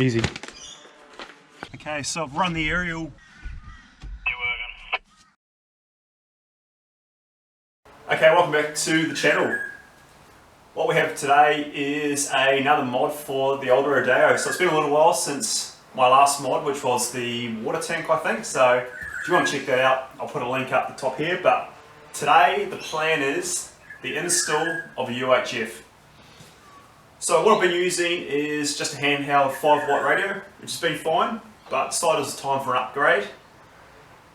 Easy. Okay, so I've run the aerial. Okay, welcome back to the channel. What we have today is another mod for the older Rodeo. So it's been a little while since my last mod, which was the water tank, I think. So if you want to check that out, I'll put a link up the top here. But today the plan is the install of a UHF. So what I've been using is just a handheld 5-watt radio, which has been fine, but decided it was time for an upgrade.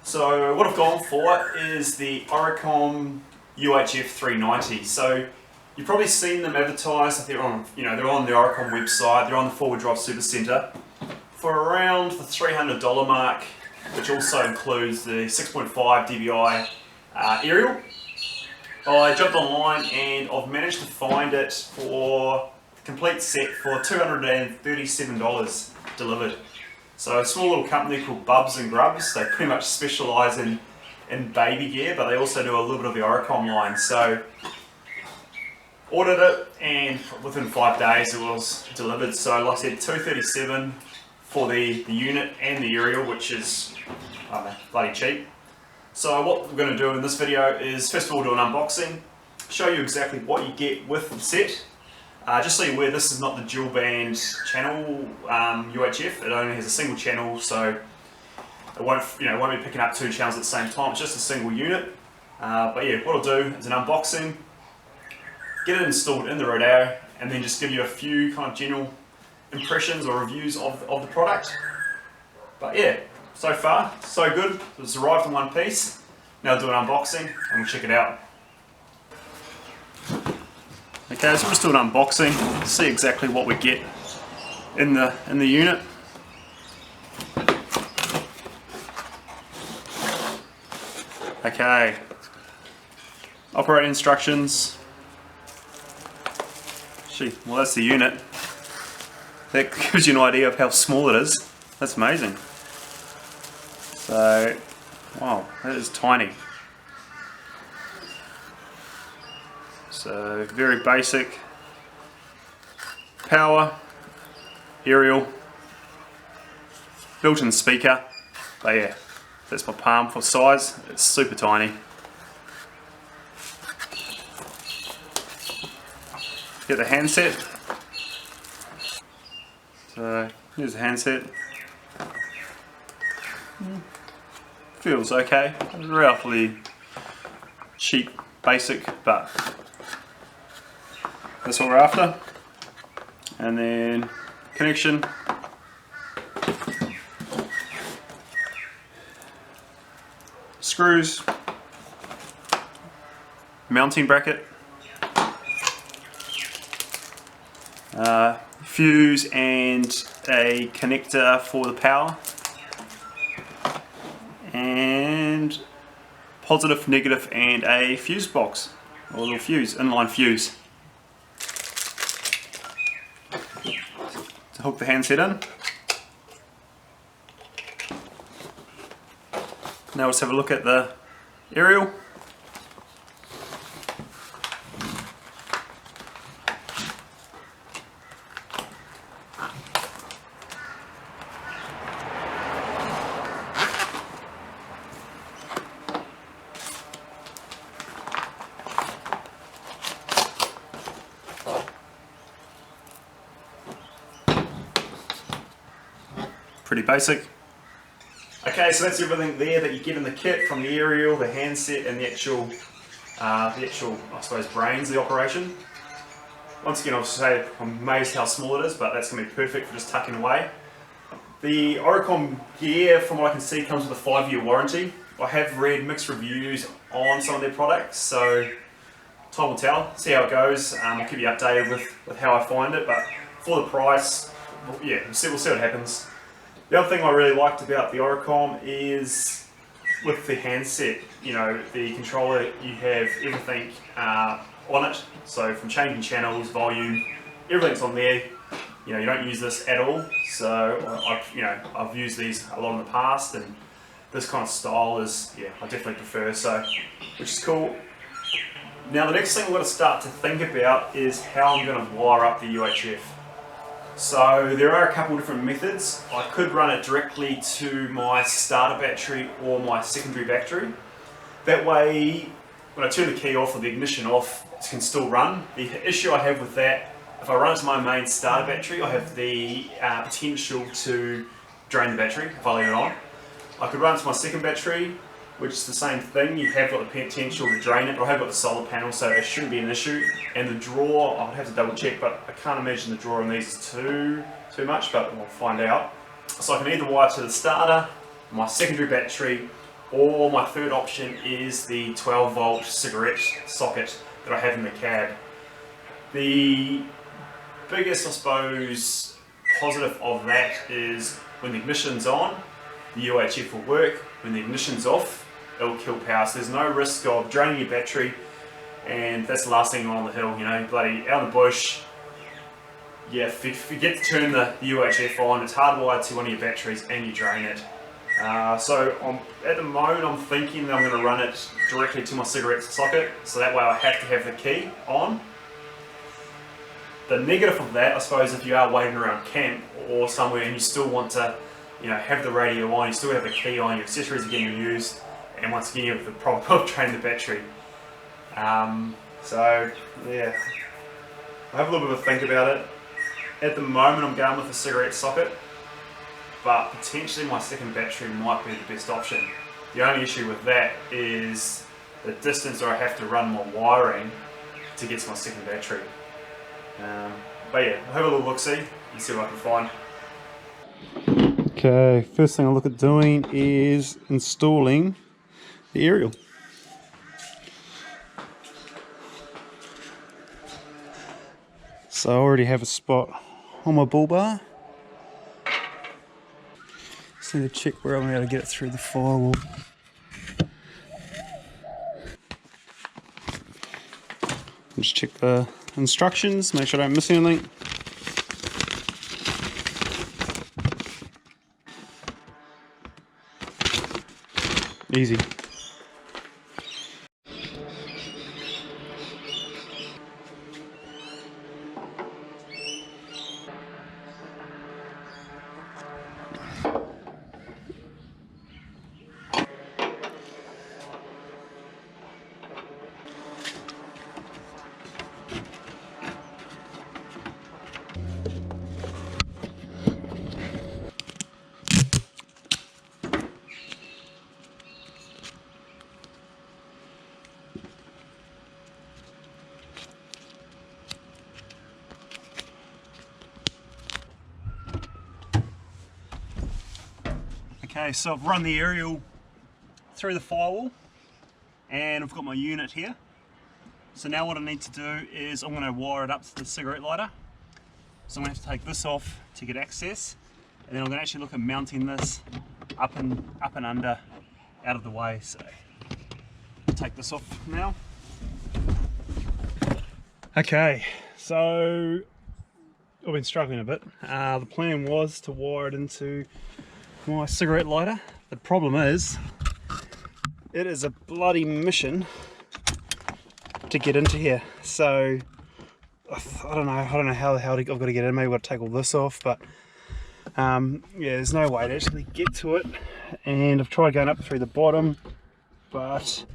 So what I've gone for is the Oricom UHF390. So you've probably seen them advertised. They're on, they're on the Oricom website. They're on the 4-wheel drive super centre for around the $300 mark, which also includes the 6.5 dBi aerial. I jumped online and I've managed to find it for the complete set for $237 delivered. So a small little company called Bubs and Grubs. They pretty much specialise in baby gear, but they also do a little bit of the Oricom line. So ordered it, and within 5 days it was delivered. So like I said, $237 for the unit and the aerial, which is bloody cheap. So what we're going to do in this video is first of all do an unboxing, show you exactly what you get with the set. Just so you're aware, this is not the dual band channel UHF. It only has a single channel, so it won't be picking up 2 channels at the same time. It's just a single unit. But yeah, what I'll do is an unboxing, get it installed in the Rodeo, and then just give you a few kind of general impressions or reviews of the product. But yeah, so far so good. It's arrived in one piece. Now I'll do an unboxing and we'll check it out. Okay, so we'll just do an unboxing, see exactly what we get in the unit. Okay, operating instructions. Gee, well that's the unit. That gives you an idea of how small it is. That's amazing. So, wow, that is tiny. So, very basic. Power, aerial, built-in speaker. But yeah, that's my palm for size. It's super tiny. Get the handset. So here's the handset. Feels okay. Relatively cheap, basic, but that's what we're after. And then connection. Screws. Mounting bracket. Fuse and a connector for the power, and positive, negative, and a fuse box, or a little fuse, inline fuse to hook the handset in. Now let's have a look at the aerial. Pretty basic. Okay, so that's everything there that you get in the kit, from the aerial, the handset, and the actual I suppose, brains of the operation. Once again, I'll say I'm amazed how small it is, but that's going to be perfect for just tucking away. The Oricom gear, from what I can see, comes with a 5-year warranty. I have read mixed reviews on some of their products, so time will tell, see how it goes. I'll keep you updated with how I find it, but for the price, yeah, we'll see what happens. The other thing I really liked about the Oricom is with the handset, the controller, you have everything on it. So from changing channels, volume, everything's on there. You don't use this at all. So I've used these a lot in the past, and this kind of style is, I definitely prefer. So, which is cool. Now the next thing I'm going to start to think about is how I'm going to wire up the UHF. So there are a couple different methods. I could run it directly to my starter battery or my secondary battery. That way, when I turn the key off or the ignition off, it can still run. The issue I have with that, if I run it to my main starter battery, I have the potential to drain the battery if I leave it on. I could run it to my second battery, which is the same thing. You have got the potential to drain it, but I have got the solar panel, so it shouldn't be an issue. And the draw, I would have to double check, but I can't imagine the draw on these is too much, but we'll find out. So I can either wire to the starter, my secondary battery, or my third option is the 12 volt cigarette socket that I have in the cab. The biggest, I suppose, positive of that is when the ignition's on, the UHF will work. When the ignition's off, it will kill power. So there's no risk of draining your battery, and that's the last thing on the hill, you know, bloody out in the bush. Yeah, if you forget to turn the UHF on, it's hardwired to one of your batteries and you drain it. So at the moment I'm thinking that I'm going to run it directly to my cigarette socket, so that way I have to have the key on. The negative of that, I suppose, if you are waiting around camp or somewhere and you still want to, you know, have the radio on, you still have the key on, your accessories are getting used, and once again you have the problem of draining the battery. So yeah, I have a little bit of a think about it. At the moment I'm going with the cigarette socket, but potentially my second battery might be the best option. The only issue with that is the distance where I have to run my wiring to get to my second battery. But yeah, I'll have a little look-see and see what I can find. Okay, first thing I'll look at doing is installing the aerial. So I already have a spot on my bull bar. Just need to check where I'm able to get it through the firewall. Just check the instructions, make sure I don't miss anything. Easy. Okay, so I've run the aerial through the firewall and I've got my unit here. So now what I need to do is I'm going to wire it up to the cigarette lighter. So I'm going to have to take this off to get access, and then I'm going to actually look at mounting this up and under, out of the way. So I'll take this off now. Okay, so I've been struggling a bit. The plan was to wire it into my cigarette lighter. The problem is, it is a bloody mission to get into here. So I don't know how the hell I've got to get in. Maybe I've got to take all this off, but yeah, there's no way to actually get to it. And I've tried going up through the bottom, but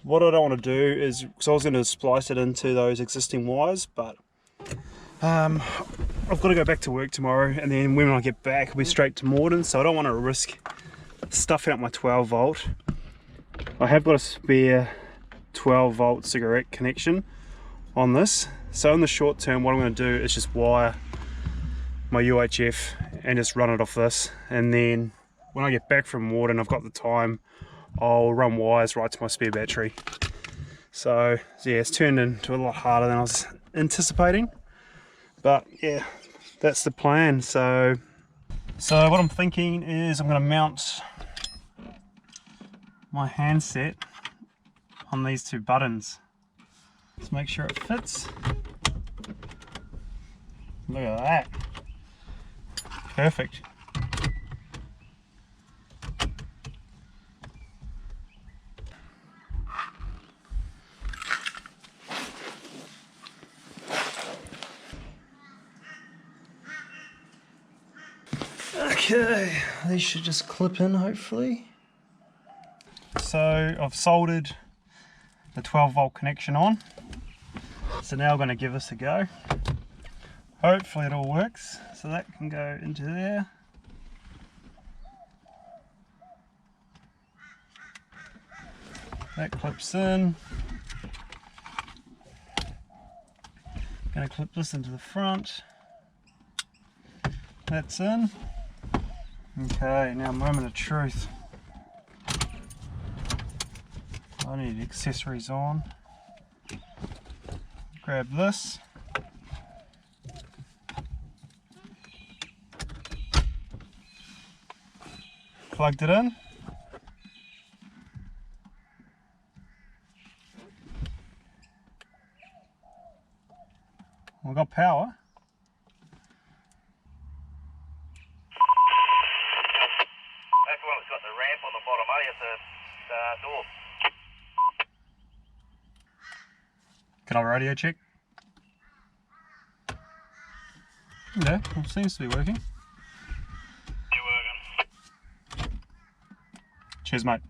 what I don't want to do is, because I was going to splice it into those existing wires, but I've got to go back to work tomorrow, and then when I get back I'll be straight to Morden, so I don't want to risk stuffing up my 12 volt. I have got a spare 12 volt cigarette connection on this, so in the short term what I'm going to do is just wire my UHF and just run it off this, and then when I get back from Morden, I've got the time, I'll run wires right to my spare battery. So yeah, it's turned into a lot harder than I was anticipating. But yeah, that's the plan. So what I'm thinking is I'm going to mount my handset on these two buttons. Let's make sure it fits. Look at that. Perfect. Okay, these should just clip in hopefully. So I've soldered the 12-volt connection on. So now I'm going to give this a go. Hopefully it all works. So that can go into there. That clips in. Going to clip this into the front. That's in. Okay, now moment of truth. I need accessories on. Grab this. Plugged it in. We've got power. That's the one that's got the ramp on the bottom, at the door. Can I radio check? Yeah, it seems to be working. You're working. Cheers, mate.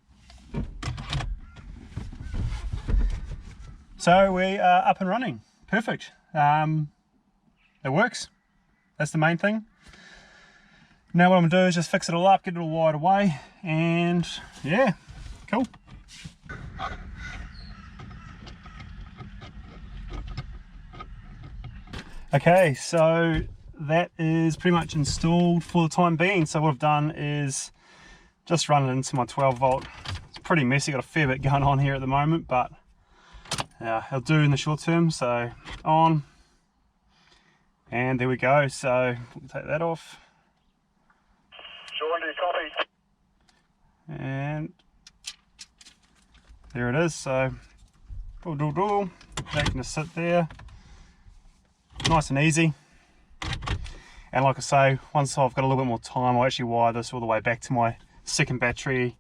So we are up and running. Perfect. It works. That's the main thing. Now what I'm gonna do is just fix it all up, get it all wired away, and yeah, cool. Okay, so that is pretty much installed for the time being. So what I've done is just run it into my 12-volt. It's pretty messy, got a fair bit going on here at the moment, but it'll do in the short term. So on, and there we go. So we'll take that off. Sure, do copy. And there it is. So that can just sit there. Nice and easy. And like I say, once I've got a little bit more time, I'll actually wire this all the way back to my second battery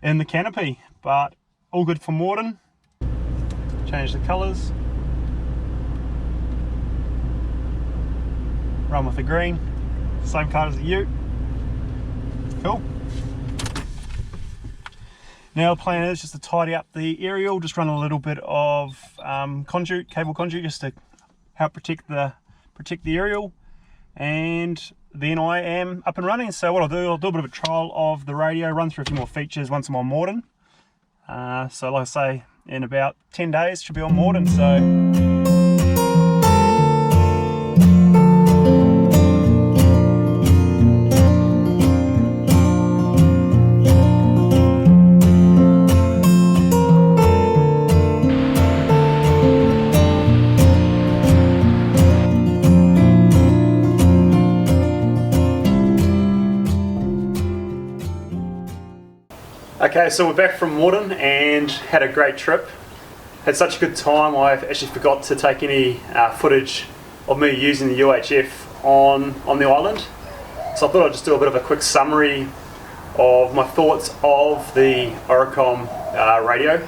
in the canopy. But all good for Morden. Change the colours. Run with the green. Same colour as the Ute. Cool. Now the plan is just to tidy up the aerial, just run a little bit of cable conduit, just to help protect the aerial, and then I am up and running. So what I'll do a bit of a trial of the radio, run through a few more features once I'm on Morden. So like I say, in about 10 days should be on Morden. So okay, so we're back from Morden and had a great trip. Had such a good time, I actually forgot to take any footage of me using the UHF on the island. So I thought I'd just do a bit of a quick summary of my thoughts of the Oricom radio.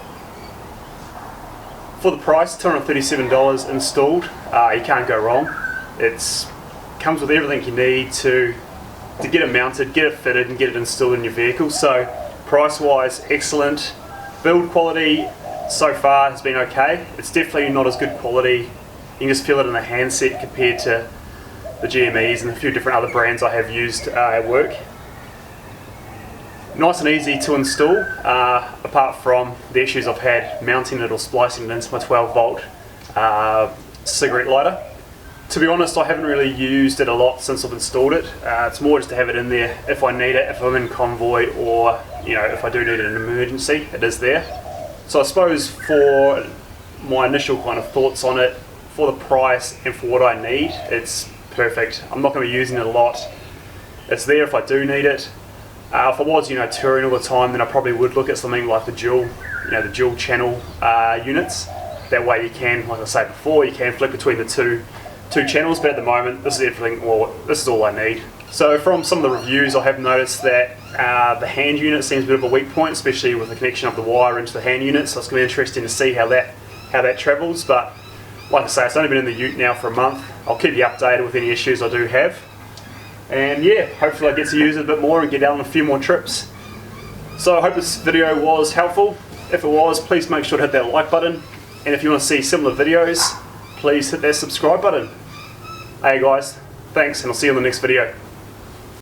For the price, $237 installed, you can't go wrong. It comes with everything you need to get it mounted, get it fitted and get it installed in your vehicle. So price wise, excellent. Build quality so far has been okay. It's definitely not as good quality. You can just feel it in the handset compared to the GMEs and a few different other brands I have used at work. Nice and easy to install, apart from the issues I've had mounting it or splicing it into my 12-volt cigarette lighter. To be honest, I haven't really used it a lot since I've installed it. It's more just to have it in there if I need it, if I'm in convoy, or if I do need it in an emergency, it is there. So I suppose for my initial kind of thoughts on it, for the price and for what I need, it's perfect. I'm not going to be using it a lot. It's there if I do need it. If I was touring all the time, then I probably would look at something like the dual channel units. That way you can, like I said before, you can flick between the two channels, but at the moment this is everything, well, this is all I need. So from some of the reviews, I have noticed that the hand unit seems a bit of a weak point, especially with the connection of the wire into the hand unit. So it's going to be interesting to see how that travels. But like I say, it's only been in the Ute now for a month. I'll keep you updated with any issues I do have. And yeah, hopefully I get to use it a bit more and get out on a few more trips. So I hope this video was helpful. If it was, please make sure to hit that like button. And if you want to see similar videos, please hit that subscribe button. Hey guys, thanks, and I'll see you in the next video.